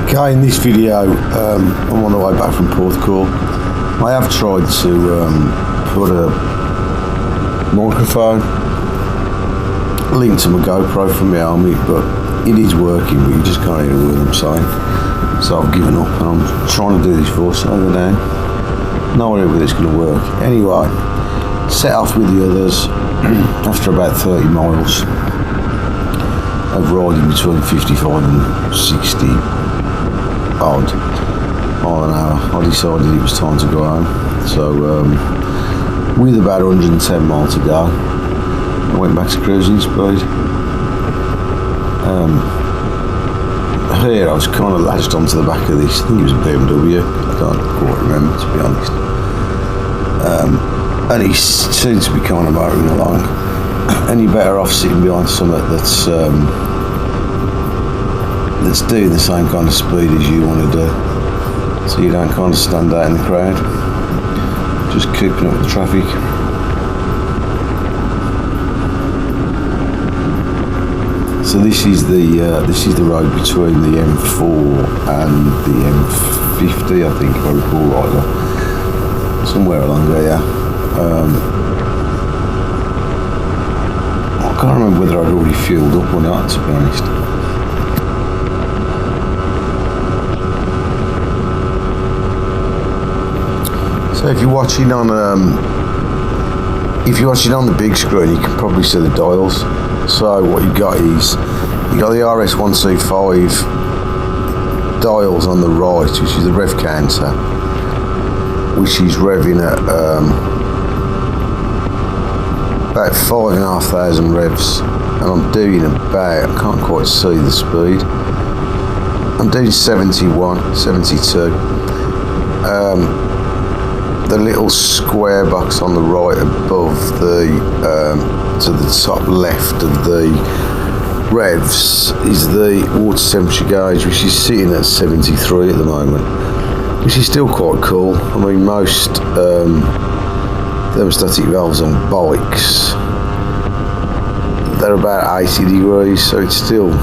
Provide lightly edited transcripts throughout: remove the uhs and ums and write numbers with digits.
Okay, in this video, I'm on the way back from Porthcawl. I have tried to put a microphone linked to my GoPro from my helmet, but it is working, but you just can't hear a word I'm saying. So I've given up, and I'm trying to do this voiceover now. No idea whether it's going to work. Anyway, set off with the others after about 30 miles of riding between 55 and 60 odd mile an hour. I decided it was time to go home. So with about 110 miles to go, I went back to cruising speed. Here I was kind of latched onto the back of this. I think it was a BMW. I can't quite remember, to be honest. And he seems to be kind of motoring along. And you're better off sitting behind something that's doing the same kind of speed as you want to do, so you don't kind of stand out in the crowd, just keeping up with the traffic. So this is the road between the M4 and the M50, I think, if I recall rightly, somewhere along there. Yeah. I can't remember whether I'd already fueled up or not, to be honest. So if you're watching on the big screen, you can probably see the dials. So what you got is you got the RS125 dials on the right, which is the rev counter, which is revving at about 5,500 revs, and I'm doing about, I can't quite see the speed, I'm doing 71, 72. The little square box on the right above the to the top left of the revs is the water temperature gauge, which is sitting at 73 at the moment, which is still quite cool. I mean, most thermostatic valves on bikes, they're about 80 degrees, so it's still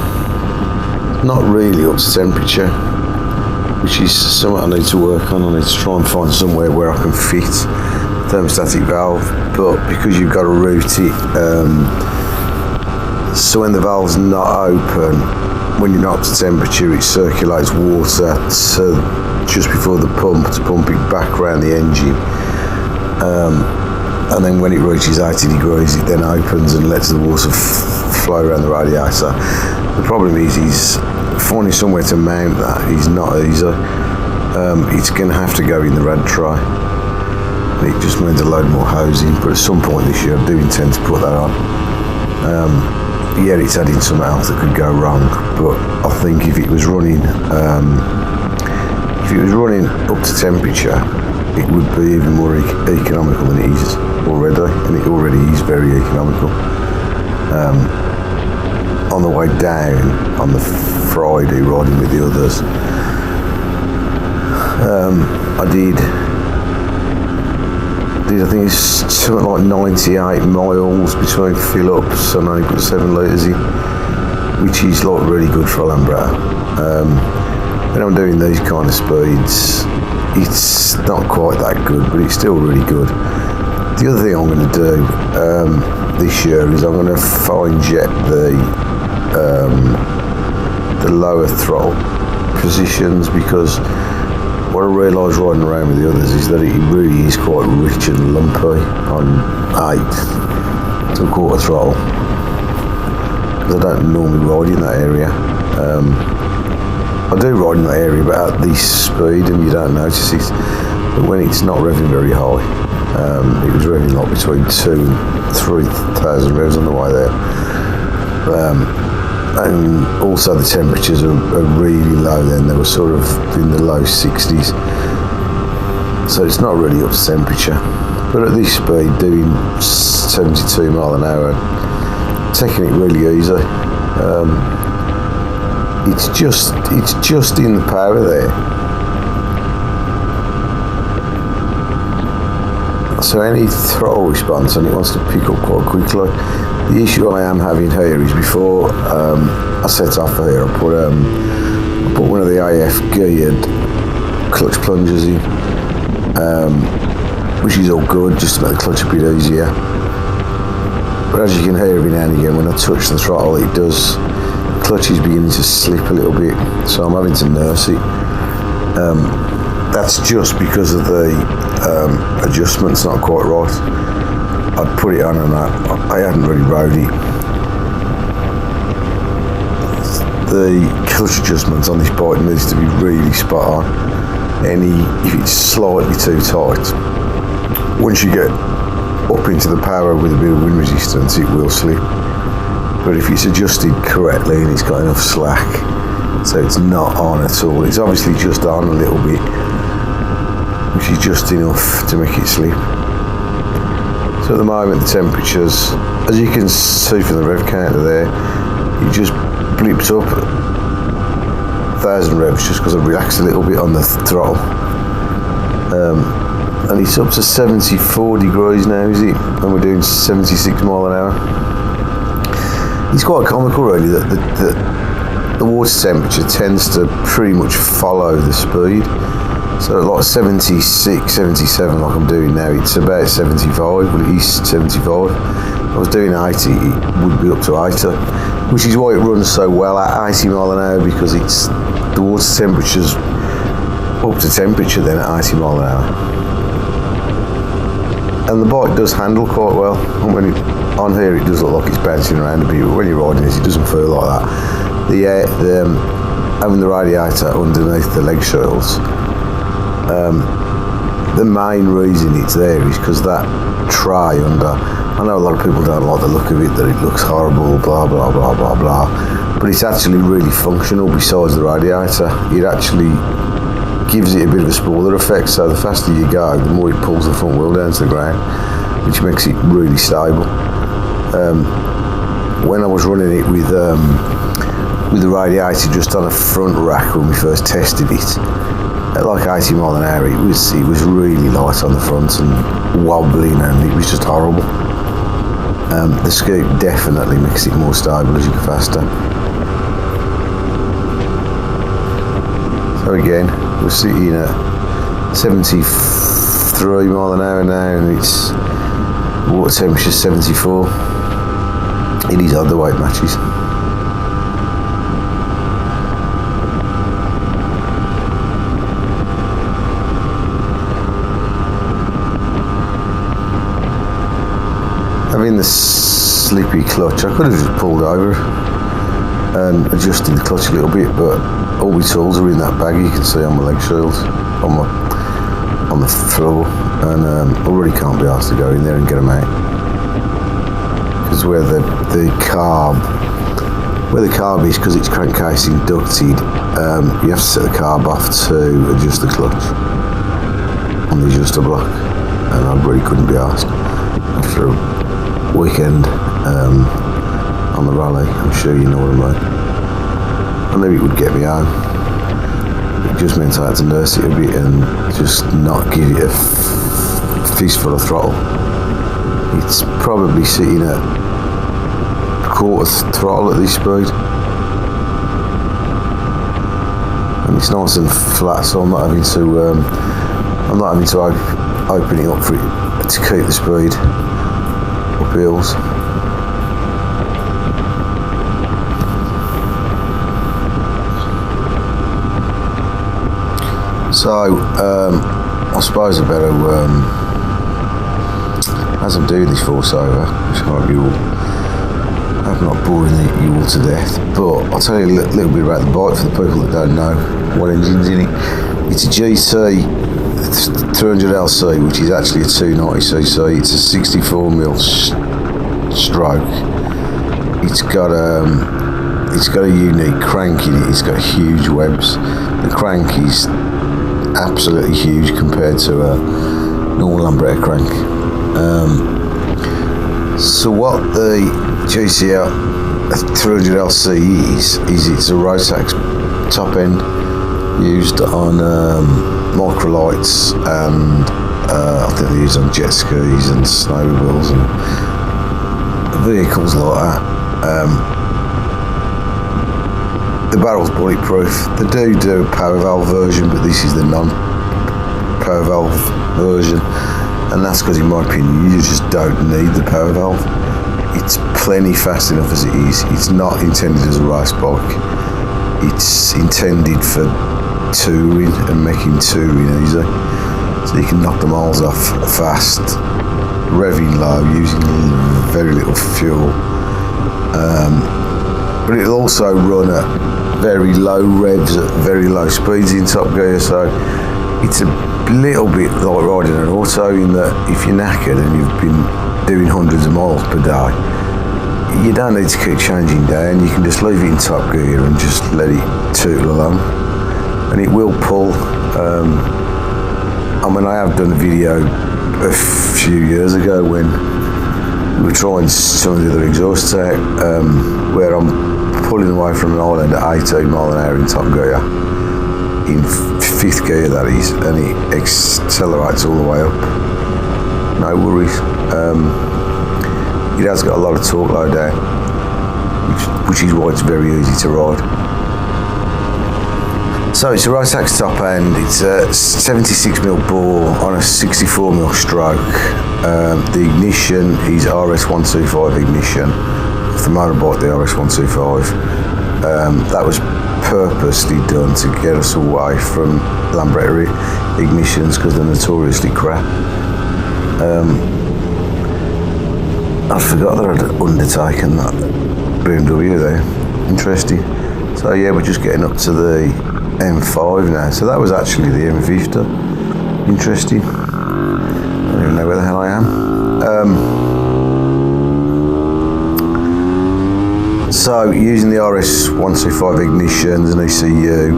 not really up to temperature, which is something I need to work on. I need to try and find somewhere where I can fit thermostatic valve, but because you've got to route it, so when the valve's not open, when you're not up to temperature, it circulates water to just before the pump to pump it back around the engine, and then when it reaches 80 degrees, it then opens and lets the water flow around the radiator. The problem is finding somewhere to mount that is not easy. It's going to have to go in the rad tray. It just means a load more hosing, but at some point this year I do intend to put that on. Yeah, it's adding something else that could go wrong, but I think if it was running up to temperature, it would be even more economical than it is already, and it already is very economical. On the way down on the Friday, riding with the others, I think it's something like 98 miles between fill-ups, and I only put 7 litres in, which is like really good for a Lambretta. When I'm doing these kind of speeds, it's not quite that good, but it's still really good. The other thing I'm going to do this year is I'm going to fine jet the lower throttle positions, because what I realised riding around with the others is that it really is quite rich and lumpy on 8 to a quarter throttle, because I don't normally ride in that area. I do ride in that area, but at this speed, and you don't notice it, but when it's not revving very high, it was revving like between 2,000 and 3,000 revs on the way there. And also the temperatures are really low then, they were sort of in the low 60s, so it's not really up to temperature. But at this speed, doing 72 mile an hour, taking it really easy, it's just in the power there. So any throttle response, and it wants to pick up quite quickly. The issue I am having here is before I set off here, I put I put one of the AF geared clutch plungers in, which is all good, just to make the clutch a bit easier. But as you can hear every now and again, when I touch the throttle, it does, the clutch is beginning to slip a little bit, so I'm having to nurse it. That's just because of the adjustment's not quite right. I'd put it on and I hadn't really rode it. The clutch adjustments on this bike needs to be really spot on. If it's slightly too tight, once you get up into the power with a bit of wind resistance, it will slip. But if it's adjusted correctly and it's got enough slack, so it's not on at all, it's obviously just on a little bit, which is just enough to make it slip. So at the moment the temperatures, as you can see from the rev counter there, it just blipped up 1,000 revs just because I relaxed a little bit on the throttle. And it's up to 74 degrees now, is it? And we're doing 76 mile an hour. It's quite comical really that the water temperature tends to pretty much follow the speed. So like 76, 77 like I'm doing now, it's about 75, well it is 75. If I was doing 80, it would be up to 80, which is why it runs so well at 80 mile an hour, because it's the water temperature's up to temperature then at 80 mile an hour. And the bike does handle quite well. And when on here it does look like it's bouncing around a bit, but when you're riding it doesn't feel like that. Having the radiator underneath the leg shields, the main reason it's there is because that tray under, I know a lot of people don't like the look of it, that it looks horrible, blah blah blah blah blah, but it's actually really functional. Besides the radiator, it actually gives it a bit of a spoiler effect, so the faster you go, the more it pulls the front wheel down to the ground, which makes it really stable. When I was running it with the radiator just on a front rack when we first tested it, at like 80 mile an hour, it was really light on the front and wobbling, and it was just horrible. The scoop definitely makes it more stable as you go faster. So again, we're sitting at 73 mile an hour now, and it's water temperature 74. It is odd the way it matches. Having the slippy clutch, I could have just pulled over and adjusted the clutch a little bit, but all my tools are in that bag you can see on my leg shields, on the floor, and I really can't be asked to go in there and get them out, because where the carb is, because it's crankcase inducted, you have to set the carb off to adjust the clutch on the adjuster block, and I really couldn't be asked after a weekend on the rally. I'm sure you know what I mean. I knew it would get me home. It just meant I had to nurse it a bit and just not give it a fistful of throttle. It's probably sitting at quarter throttle at this speed, and it's nice and flat, so I'm not having to open it up for it to keep the speed up hills. So I suppose I better, as I'm doing this voiceover, which I hope I'm not boring you all to death, but I'll tell you a little bit about the bike for the people that don't know what engine's in it. It's a GT300LC, which is actually a 290cc. It's a 64mm stroke. It's got a unique crank in it. It's got huge webs. The crank is absolutely huge compared to a normal Lambretta crank. So what the GT300LC is it's a Rotax top end used on microlights, and I think they're used on jet skis and snowmobiles and vehicles like that. the barrel's bulletproof. They do a power valve version, but this is the non-power valve version, and that's because, in my opinion, you just don't need the power valve. It's plenty fast enough as it is. It's not intended as a race bike. It's intended for touring and making touring easy, so you can knock the miles off fast, revving low, using very little fuel. But it'll also run at very low revs at very low speeds in top gear, so it's a little bit like riding an auto, in that if you're knackered and you've been doing hundreds of miles per day, you don't need to keep changing down. You can just leave it in top gear and just let it tootle along, and it will pull. I mean, I have done a video a few years ago when we were trying some of the other exhausts out, where I'm pulling away from an island at 18 mile an hour in top gear, in fifth gear that is, and it accelerates all the way up. No worries. It has got a lot of torque low down, which is why it's very easy to ride. So it's a Rotax top end. It's a 76mm bore on a 64mm stroke. The ignition is RS125 ignition. The motorbike, the RS125. That was purposely done to get us away from Lambretta ignitions, because they're notoriously crap. I forgot that I'd undertaken that BMW there. Interesting. So yeah, we're just getting up to the M5 now. So that was actually the M50. Interesting. I don't even know where the hell I am. So using the RS125 ignition, there's an ECU.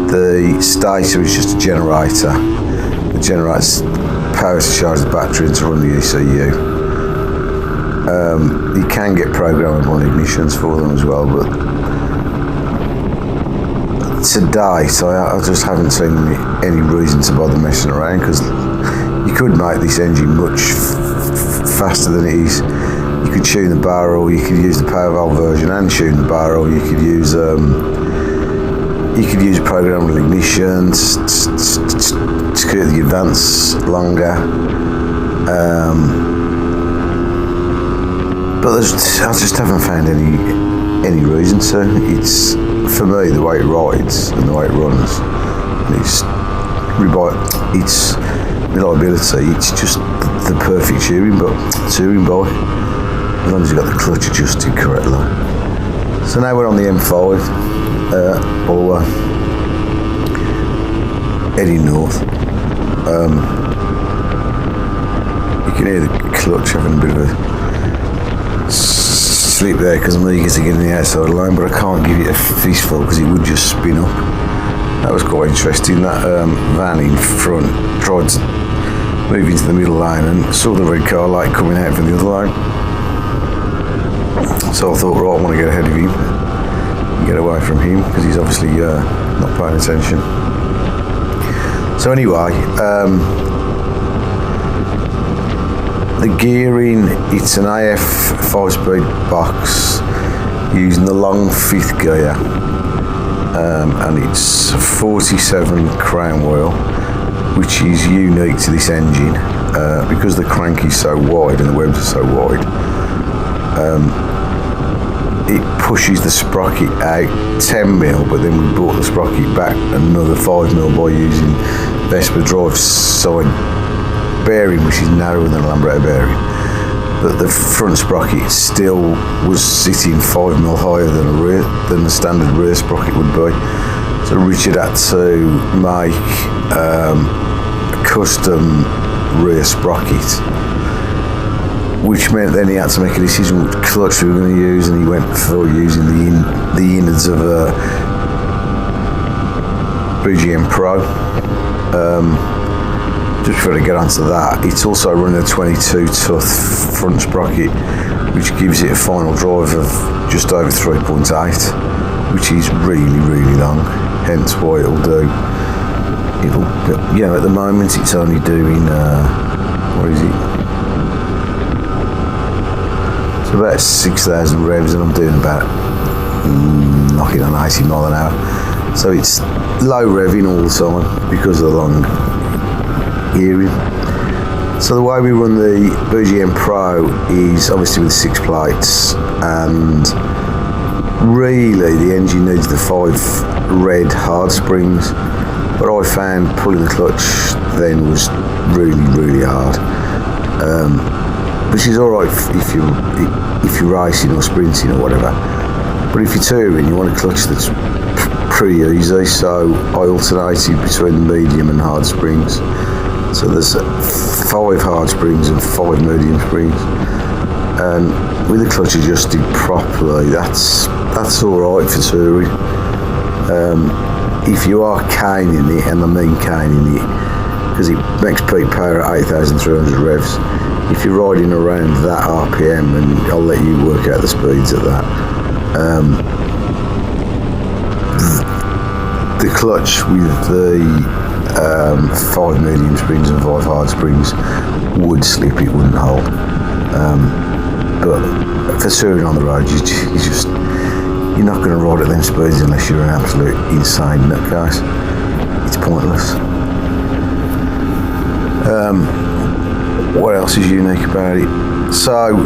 The stator is just a generator. It generates power to charge the battery and to run the ECU. You can get programmable ignitions for them as well, but to date I just haven't seen any reason to bother messing around, because you could make this engine much faster than it is. You could tune the barrel, you could use the power valve version and tune the barrel. You could use programmable ignitions to keep the advance longer. But I just haven't found any reason to. It's, for me, the way it rides and the way it runs, and its reliability, it's just the perfect touring bike, as long as you've got the clutch adjusted correctly. So now we're on the M5, or heading north. You can hear the clutch having a bit of a sleep there, because I'm eager to get in the outside line, but I can't give it a fistful because it would just spin up. That was quite interesting. That van in front tried to move into the middle lane and saw the red car light coming out from the other lane. So I thought, right, I want to get ahead of him and get away from him, because he's obviously not paying attention. So anyway, the gearing, it's an AF 5-speed box using the long 5th gear, and it's 47 crown wheel, which is unique to this engine, because the crank is so wide and the webs are so wide. It pushes the sprocket out 10mm, but then we brought the sprocket back another 5mm by using Vespa drive side bearing, which is narrower than a Lambretta bearing, but the front sprocket still was sitting 5mm higher than the standard rear sprocket would be. So Richard had to make a custom rear sprocket, which meant then he had to make a decision which clutch we were going to use, and he went for using the innards of a BGM Pro. Just before I get onto that, it's also running a 22 tooth front sprocket, which gives it a final drive of just over 3.8, which is really, really long, hence why at the moment it's only doing, what is it? It's about 6,000 revs, and I'm doing about 9 knocking on 80 mile an hour. So it's low revving all the time because of the long gearing. So the way we run the BGM Pro is obviously with 6 plates, and really the engine needs the 5 red hard springs, but I found pulling the clutch then was really hard, which is alright if you're racing or sprinting or whatever, but if you're touring you want a clutch that's pretty easy. So I alternated between the medium and hard springs. So there's 5 hard springs and 5 medium springs, and with the clutch adjusted properly, that's alright for touring. If you are caning it, and I mean caning it, because it makes peak power at 8,300 revs, if you're riding around that RPM, and I'll let you work out the speeds at that, the clutch with the 5 medium springs and 5 hard springs would slip, it wouldn't hold. But for touring on the road, you're not going to ride at them speeds unless you're an absolute insane nutcase. It's pointless. What else is unique about it? So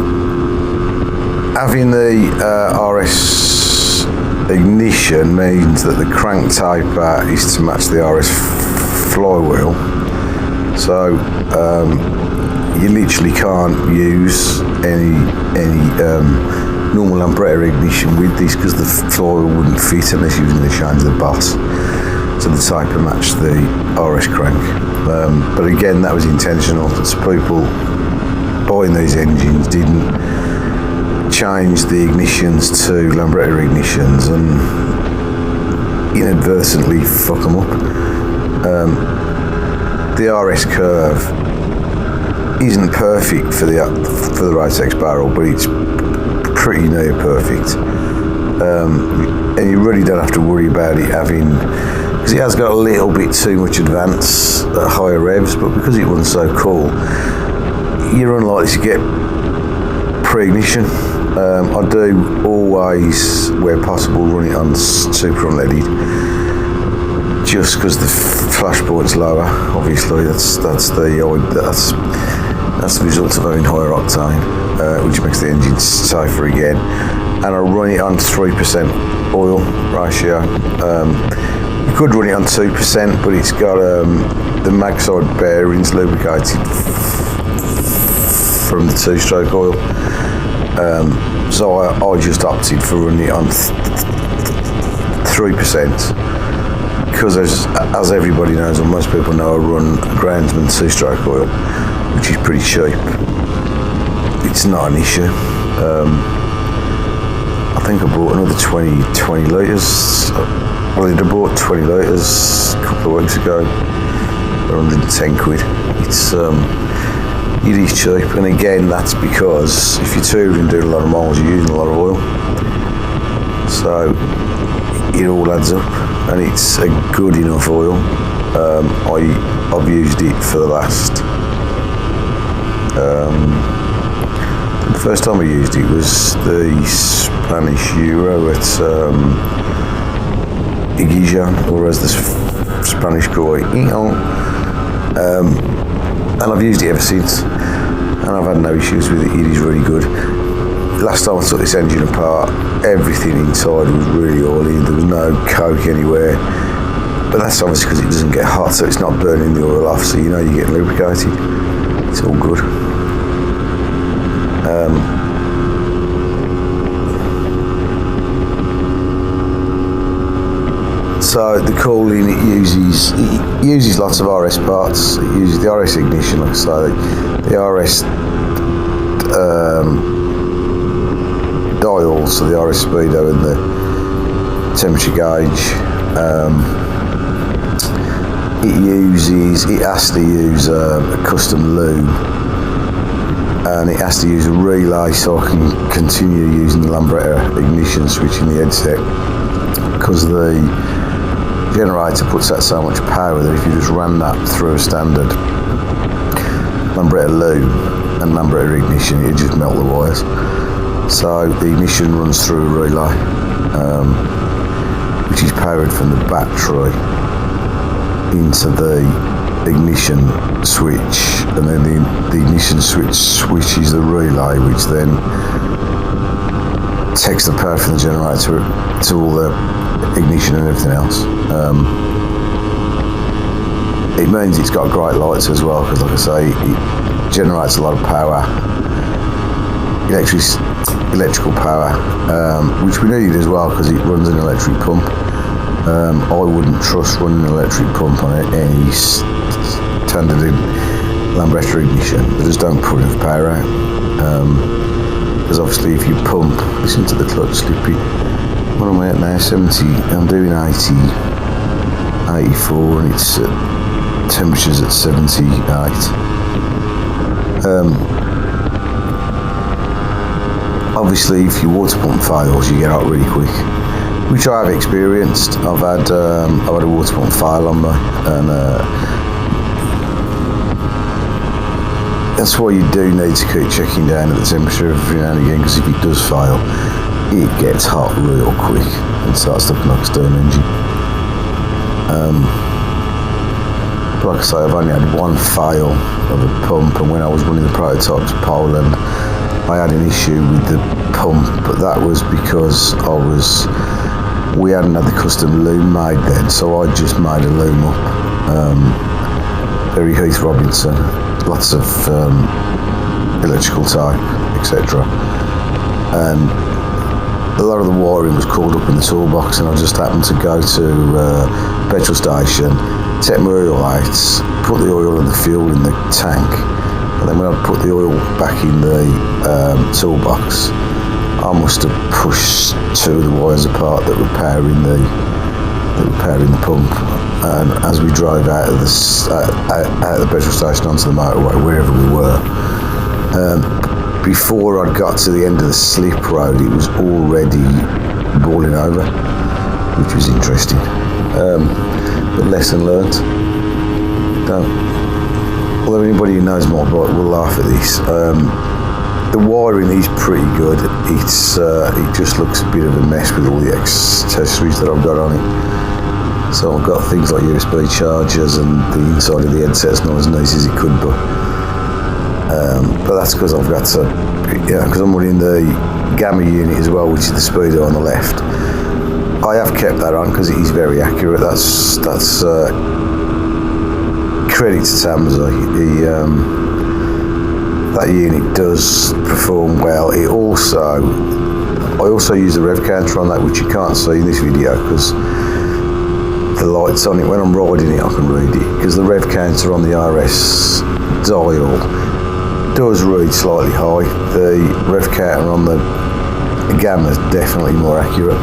having the RS ignition means that the crank taper is to match the RS flywheel, so you literally can't use any normal Lambretta ignition with this, because the flywheel wouldn't fit unless you were going to change the boss. So the taper matched the RS crank, but again that was intentional. So people buying these engines didn't change the ignitions to Lambretta ignitions and inadvertently fuck them up. The RS curve isn't perfect for the Rotex barrel, but it's pretty near perfect, and you really don't have to worry about it having, because it has got a little bit too much advance at higher revs, but because it runs so cool, you're unlikely to get pre-ignition. I do always, where possible, run it on super unleaded, just because the flash point's lower. Obviously, that's the result of having higher octane, which makes the engine safer again. And I run it on 3% oil ratio. You could run it on 2%, but it's got the mag side bearings lubricated from the 2-stroke oil. So I just opted for running it on 3%, because as everybody knows, or most people know, I run Groundsman 2-stroke oil, which is pretty cheap. It's not an issue. I think I bought another 20 litres. Well, I bought 20 litres a couple of weeks ago for 110 quid. It is cheap, and again that's because if you're touring and doing a lot of miles, you're using a lot of oil, so it all adds up, and it's a good enough oil. I've used it for the last, the first time I used it was the Spanish Euro at Igijan, or as the Spanish call it, and I've used it ever since, and I've had no issues with it. It is really good. Last time I took this engine apart, everything inside was really oily. There was no coke anywhere, but that's obviously because it doesn't get hot, so it's not burning the oil off, so you know you're getting lubricated. It's all good. So the cooling, it uses lots of RS parts. It uses the RS ignition, like I say, the RS dials, so the RS speedo and the temperature gauge. It has to use a custom Loom, and it has to use a relay, so I can continue using the Lambretta ignition switch in the headset, because the generator puts out so much power that if you just ran that through a standard Lambretta Loom and Lambretta ignition, it'd just melt the wires. So the ignition runs through a relay, which is powered from the battery into the ignition switch, and then the ignition switch switches the relay, which then takes the power from the generator to all the ignition and everything else. It means it's got great lights as well, because like I say, it generates a lot of power, electrical power, which we need as well because it runs an electric pump. I wouldn't trust running an electric pump on any standard Lambretta ignition. They just don't put enough power out. Because obviously if you pump, listen to the clutch slipping. What am I at now? 70, I'm doing 80, 84, and it's temperatures at 78. Obviously if your water pump fails, you get out really quick, which I have experienced. I've had a water pump fail on me, and that's why you do need to keep checking down at the temperature every now and again, because if it does fail, it gets hot real quick and starts looking like a steam engine. But like I say, I've only had one fail of a pump, and when I was running the prototype to Poland, I had an issue with the pump, but that was because we hadn't had the custom Loom made then, so I just made a Loom up, very Heath Robinson, lots of electrical type, etc. And a lot of the wiring was caught up in the toolbox, and I just happened to go to petrol station, take my oil out, put the oil and the fuel in the tank, and then when I put the oil back in the toolbox, I must have pushed two of the wires apart that were powering the pump. And as we drove out of the petrol station onto the motorway, wherever we were, before I got to the end of the slip road, it was already boiling over, which was interesting. But lesson learnt. Although anybody who knows my bike will laugh at this. The wiring is pretty good. It just looks a bit of a mess with all the accessories that I've got on it. So I've got things like USB chargers, and the inside of the headset's not as nice as it could be. But that's because I've got to, because I'm running the gamma unit as well, which is the speedo on the left. I have kept that on because it is very accurate. That's credit to Tamsy. That unit does perform well. I also use the rev counter on that, which you can't see in this video because the lights on it. When I'm riding it, I can read it, because the rev counter on the RS dial does read slightly high. The rev counter on the gamma is definitely more accurate.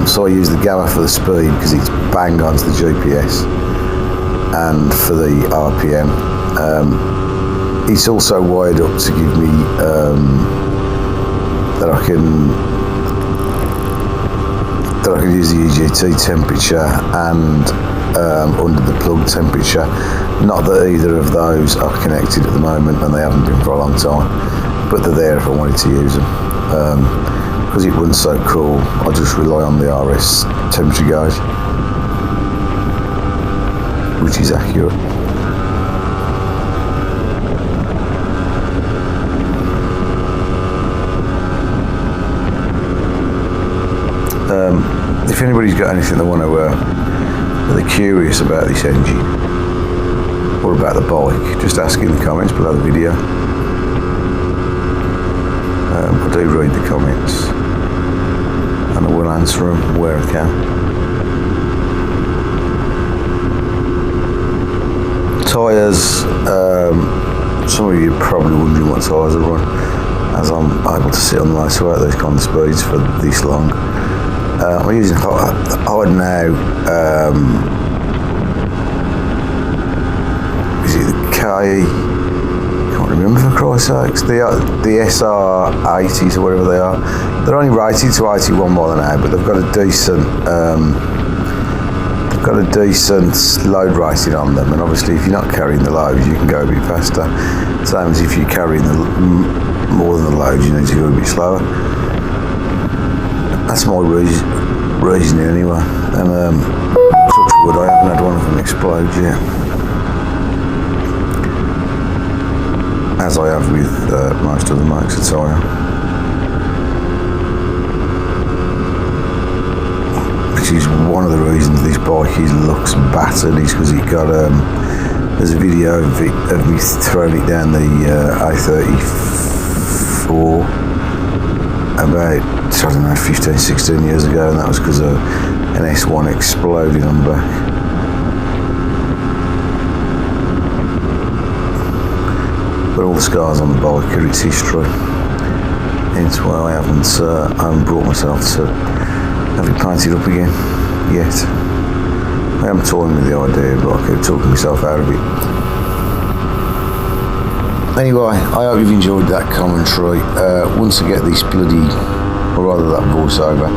So I use the gamma for the speed because it's bang onto the GPS, and for the RPM. It's also wired up to give me that I can use the EGT temperature and under the plug temperature. Not that either of those are connected at the moment, and they haven't been for a long time, but they're there if I wanted to use them. Because it runs so cool, I just rely on the RS temperature gauge, which is accurate. If anybody's got anything they want to, they're curious about this engine or about the bike, just ask in the comments below the video. I do read the comments, and I will answer them where I can. Tyres, some of you are probably wondering what tyres I run, as I'm able to sit on the motorway at those kind of speeds for this long. I'm using hard now, is it the K, can't remember for Christ's sakes, the SR80s or whatever they are. They're only rated to 81 miles an hour, but they've got a decent load rating on them, and obviously if you're not carrying the load, you can go a bit faster. Same as if you're carrying more than the load, you need to go a bit slower. That's my reasoning anyway. And touch wood, I haven't had one of them explode yet. As I have with most other makes of tyre. Which is one of the reasons this bike looks battered, is because it got there's a video of me throwing it down the A34 about, I don't know, 15, 16 years ago, and that was because an S1 exploded on the back. But all the scars on the bike are its history. Hence why I haven't brought myself to have it painted up again yet. I am toying with the idea, but I keep talking myself out of it. Anyway, I hope you've enjoyed that commentary. Once I get this bloody, or rather that voiceover,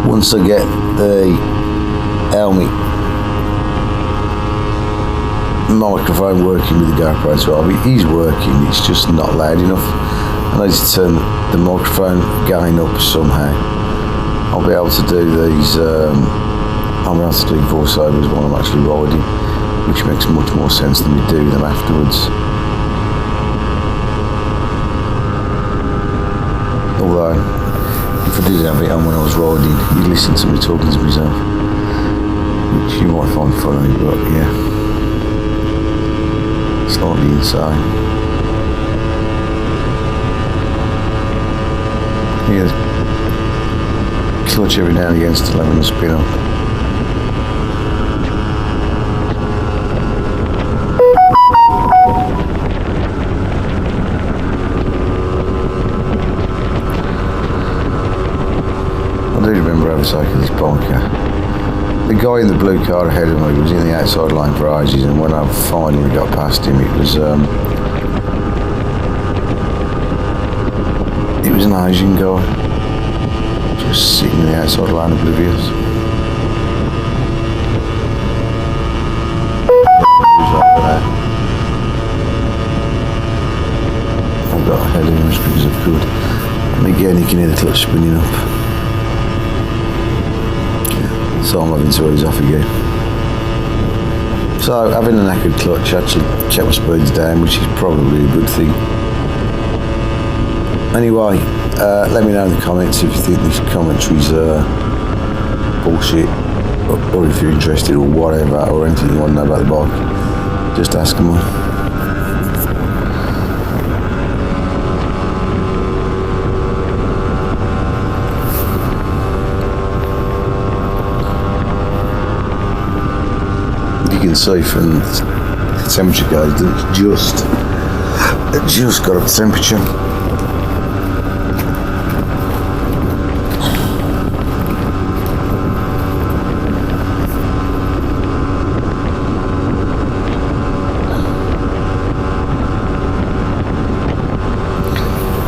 once I get the helmet microphone working with the GoPro 12, it is working, it's just not loud enough. I need to turn the microphone gain up somehow. I'll be able to do these, I'll be able to do voiceovers while I'm actually riding, which makes much more sense than me doing them afterwards. Although, if I did have it on when I was riding, you'd listen to me talking to myself, which you might find funny, but yeah, slightly insane. Yeah, clutch every now and again, still having a spin up. I do remember overtaking this biker. The guy in the blue car ahead of me was in the outside lane for ages, and when I finally got past him, it was an Asian guy, just sitting in the outside lane oblivious. I've got ahead of him as quick as I could, and again you can hear the clutch spinning up. So I'm having to ease off again. So having a knackered clutch, I actually kept my speeds down, which is probably a good thing. Anyway, let me know in the comments if you think this commentary's bullshit, or if you're interested or whatever, or anything you want to know about the bike. Just ask me. You can see from the temperature gauge that it just got up to temperature.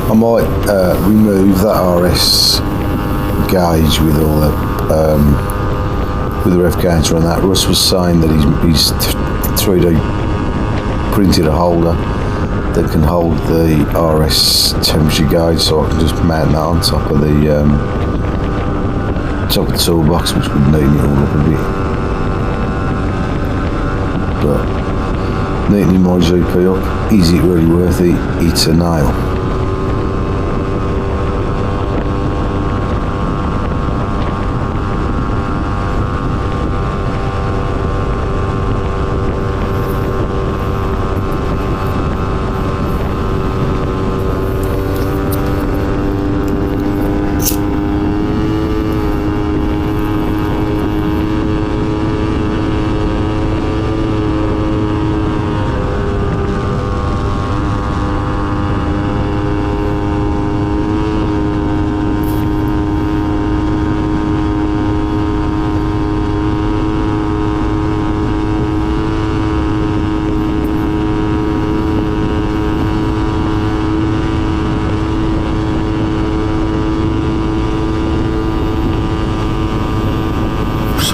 I might remove that RS gauge with all the with the ref gauge on that. Russ was saying that he's 3D printed a holder that can hold the RS temperature gauge, so I can just mount that on top of the toolbox, which would neaten it all up a bit. But neatening my GP up, is it really worth it? It's a nail.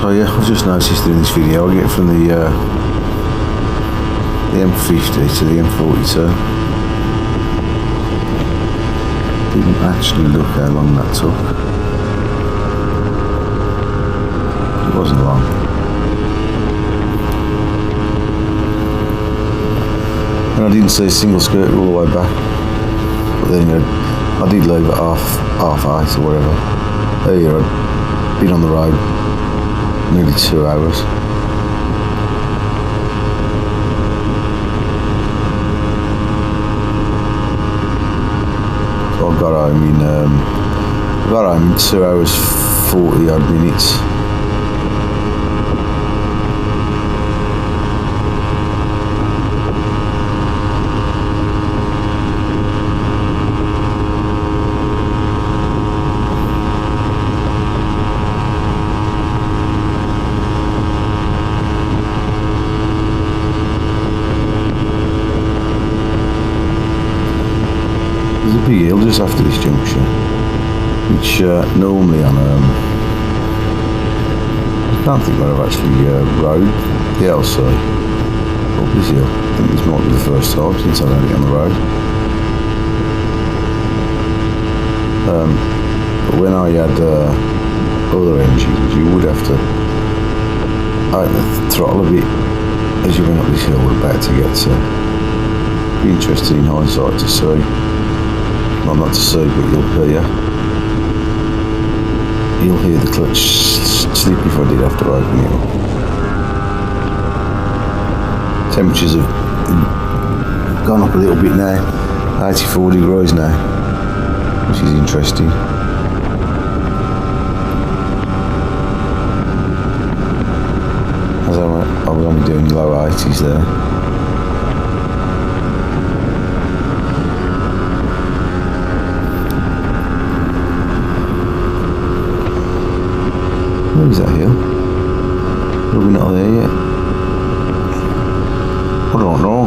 So yeah, I've just noticed in this video I get from the M50 to the M42. Didn't actually look how long that took. I didn't see a single skirt all the way back. But then I did leave at half 8 or whatever. Here I'd been on the road nearly 2 hours. So I got home in 2 hours 40 odd minutes. There's a big hill just after this junction, which normally on I can't think where I've actually rode the LC up this hill. I think this might be the first time since I've had it on the road. But when I had other engines, you would have to throttle a bit as you went up this hill we're about to get to. Be interesting in hindsight to see. Well, not to see, but you'll hear the clutch slip if I did have to open it up. Temperatures have gone up a little bit now, 84 degrees now, which is interesting. As I was only doing low 80s there. Where's that hill? Are we not there yet? I don't know.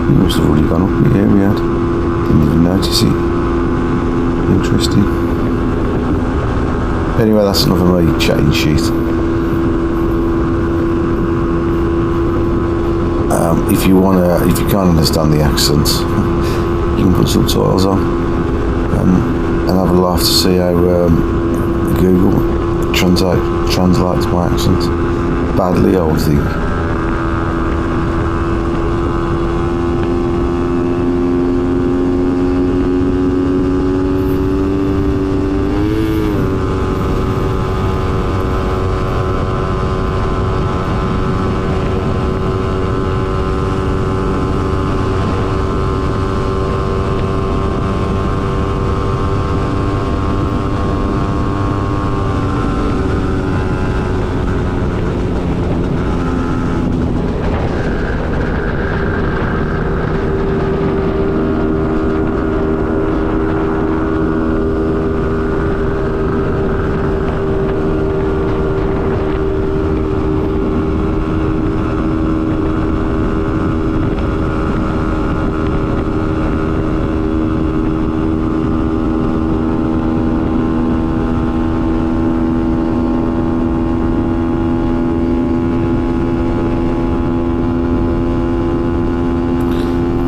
We must have already gone up here, we had. Didn't even notice it. Interesting. Anyway, that's enough of me chatting shit. If you can't understand the accents, you can put subtitles on and have a laugh to see how Google translates my accent. Badly, I would think.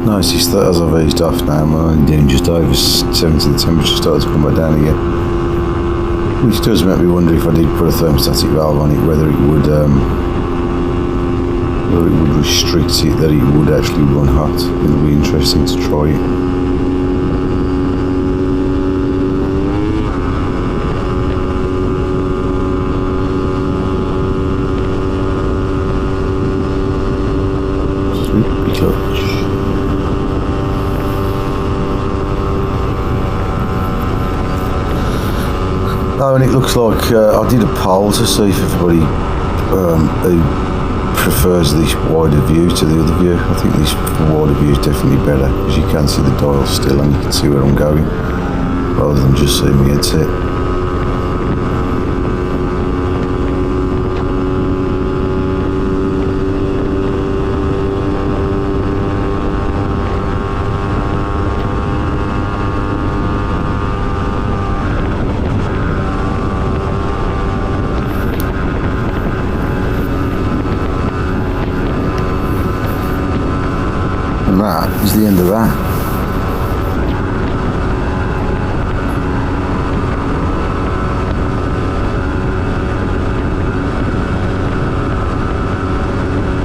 Noticed that as I've eased off now, I'm only doing just over 70, the temperature starts to come back down again. Which does make me wonder if I did put a thermostatic valve on it, whether it would restrict it, that it would actually run hot. It'll be interesting to try it. Sweet clutch. Oh, and it looks like I did a poll to see if everybody who prefers this wider view to the other view. I think this wider view is definitely better because you can see the dial still and you can see where I'm going rather than just seeing my headset. That is the end of that.